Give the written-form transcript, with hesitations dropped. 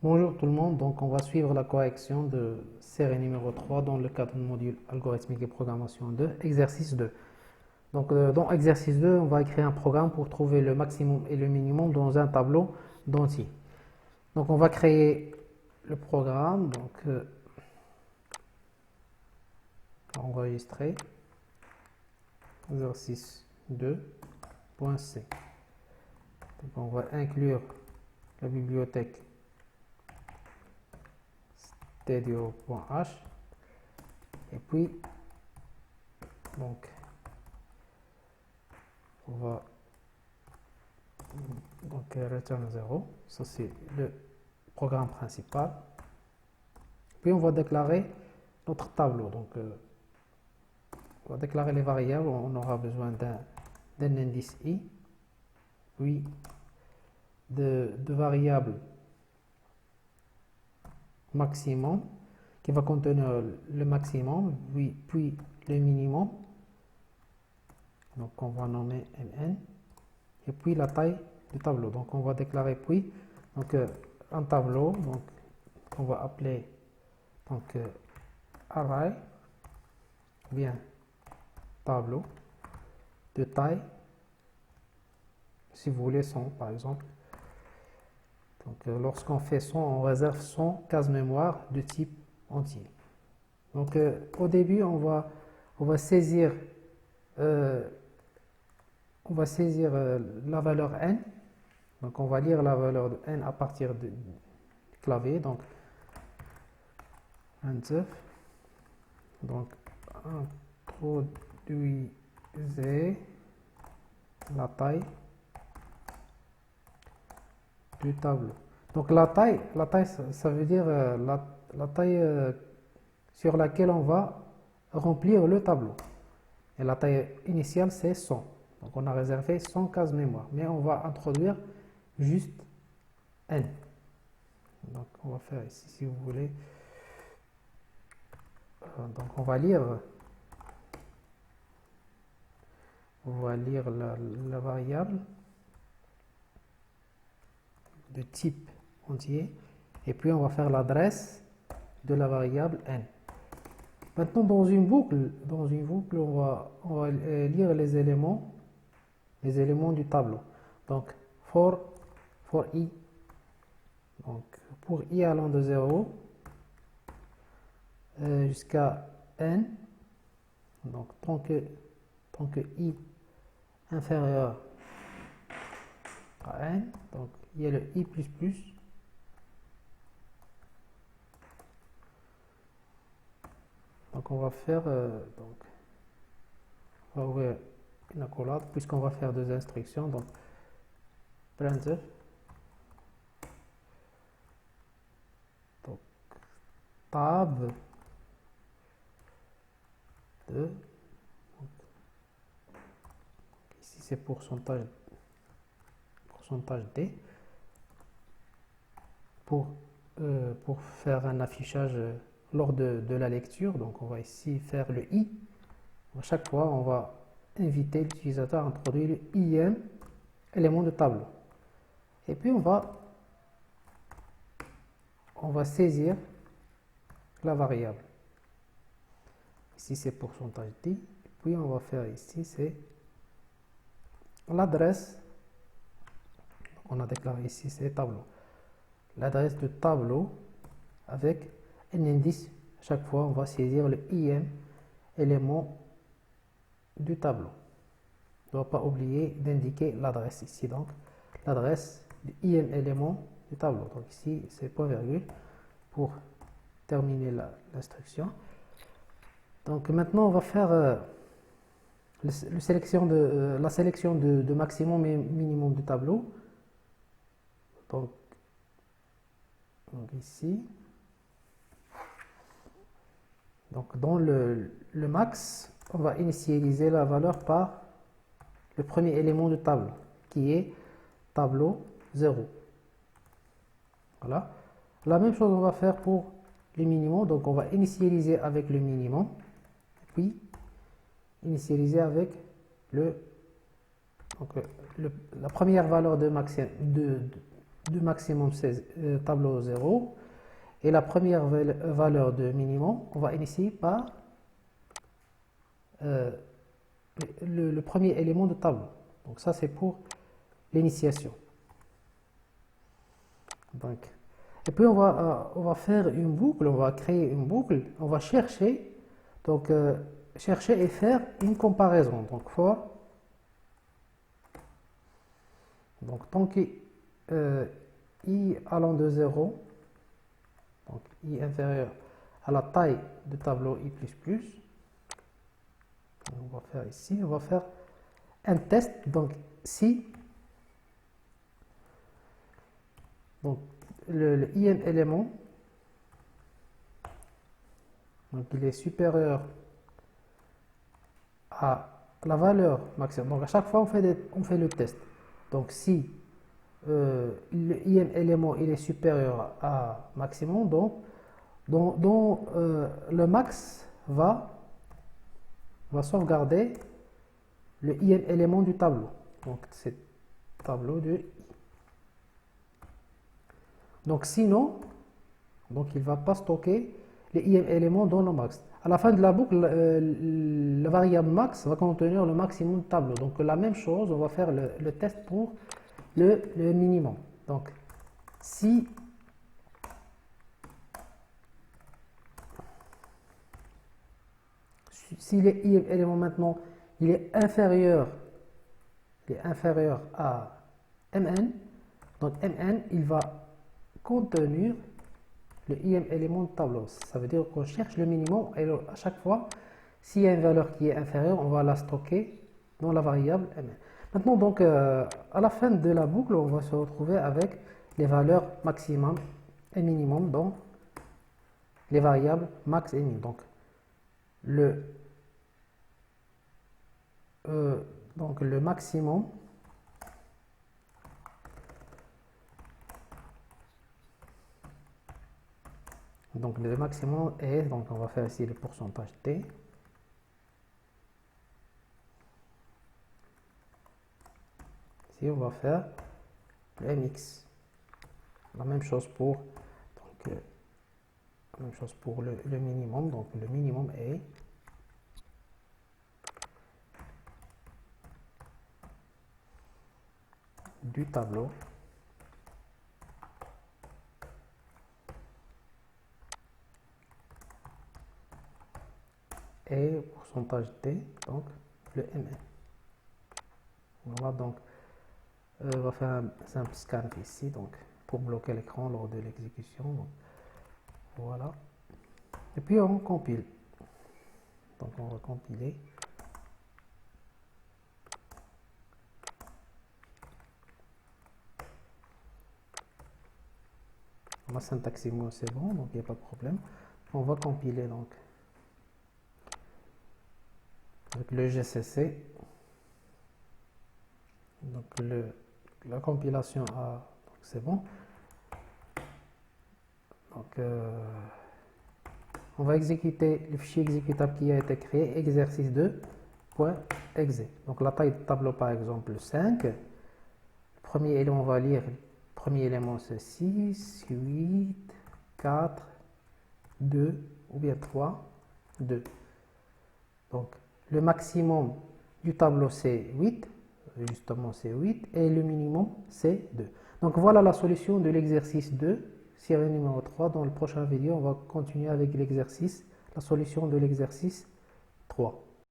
Bonjour tout le monde, donc on va suivre la correction de série numéro 3 dans le cadre du module algorithmique et programmation 2, exercice 2. Donc dans exercice 2, on va écrire un programme pour trouver le maximum et le minimum dans un tableau d'entiers. Donc on va créer le programme, donc enregistrer exercice 2.c. Donc on va inclure la bibliothèque stadio.h et puis donc on va return 0, ça c'est le programme principal. Puis on va déclarer notre tableau. Donc on va déclarer les variables. On aura besoin d'un indice i, puis de variables maximum qui va contenir le maximum, puis le minimum. Donc on va nommer mn et puis la taille du tableau. Donc on va déclarer puis donc un tableau, donc on va appeler donc array bien tableau de taille, si vous voulez 100 par exemple. Donc lorsqu'on fait 100, on réserve 100 cases mémoire de type entier. Donc au début on va saisir la valeur n. Donc on va lire la valeur de n à partir du clavier. Donc 29. Donc introduisez la taille du tableau. Donc la taille ça veut dire la taille sur laquelle on va remplir le tableau. Et la taille initiale c'est 100. Donc on a réservé 100 cases mémoire. Mais on va introduire juste n. Donc on va faire ici si vous voulez. Donc on va lire la variable de type entier et puis on va faire l'adresse de la variable n. Maintenant dans une boucle on va lire les éléments du tableau. Donc for i, donc pour i allant de 0 jusqu'à n, donc tant que i inférieur à n, donc il y a le i++. Donc on va faire on va ouvrir une accolade puisqu'on va faire deux instructions. Donc printf donc tab 2, ici c'est pourcentage d pour faire un affichage lors de la lecture. Donc on va ici faire le i. À chaque fois on va inviter l'utilisateur à introduire le im élément de tableau. Et puis on va saisir la variable. Ici c'est pourcentage d. Puis on va faire ici c'est l'adresse. On a déclaré ici c'est tableau. L'adresse de tableau avec un indice. Chaque fois on va saisir le im élément du tableau. On ne doit pas oublier d'indiquer l'adresse ici. Donc l'adresse du im élément du tableau. Donc ici c'est point virgule pour terminer l'instruction. Donc maintenant on va faire la sélection de maximum et minimum du tableau. Donc ici, donc dans le max, on va initialiser la valeur par le premier élément du tableau qui est tableau 0. Voilà. La même chose on va faire pour les minimums. Donc on va initialiser avec le minimum, puis initialiser avec la première valeur de du maximum, c'est tableau 0. Et la première valeur de minimum, on va initier par le premier élément de tableau. Donc ça, c'est pour l'initiation. Et puis on va faire une boucle, on va créer une boucle, on va chercher, donc chercher et faire une comparaison. Donc for, donc tant que i allant de 0, donc i inférieur à la taille du tableau i++, on va faire ici, on va faire un test, donc si donc le ième élément, donc il est supérieur à la valeur maximum. Donc à chaque fois on fait le test. Donc si le ième élément il est supérieur à maximum, donc le max va sauvegarder le ième élément du tableau. Donc c'est tableau de i. Donc sinon, donc il ne va pas stocker les ième éléments dans le max. À la fin de la boucle, la variable max va contenir le maximum de tableau. Donc la même chose, on va faire le test pour le minimum. Donc si le ième élément maintenant il est inférieur à mn, donc mn il va contenir le ième élément de tableau. Ça veut dire qu'on cherche le minimum et à chaque fois, s'il y a une valeur qui est inférieure, on va la stocker dans la variable mn. Maintenant, donc, à la fin de la boucle, on va se retrouver avec les valeurs maximum et minimum dans les variables max et min. Donc, le maximum est, donc on va faire ici le pourcentage t. Ici on va faire le mx. La même chose pour le minimum. Donc le minimum est du tableau et pourcentage t, donc le mn. Voilà, donc on va faire un simple scan ici, donc pour bloquer l'écran lors de l'exécution. Voilà. Et puis on compile. Donc on va compiler. Ma syntaxe c'est bon, donc il n'y a pas de problème. On va compiler donc avec le GCC. Donc la compilation c'est bon. Donc on va exécuter le fichier exécutable qui a été créé, exercice 2.exe. Donc la taille du tableau par exemple 5. Le premier élément on va lire. Le premier élément c'est 6, 8, 4, 2 ou bien 3, 2. Donc le maximum du tableau c'est 8, justement c'est 8, et le minimum c'est 2. Donc voilà la solution de l'exercice 2, série numéro 3. Dans le prochain vidéo, on va continuer avec l'exercice, la solution de l'exercice 3.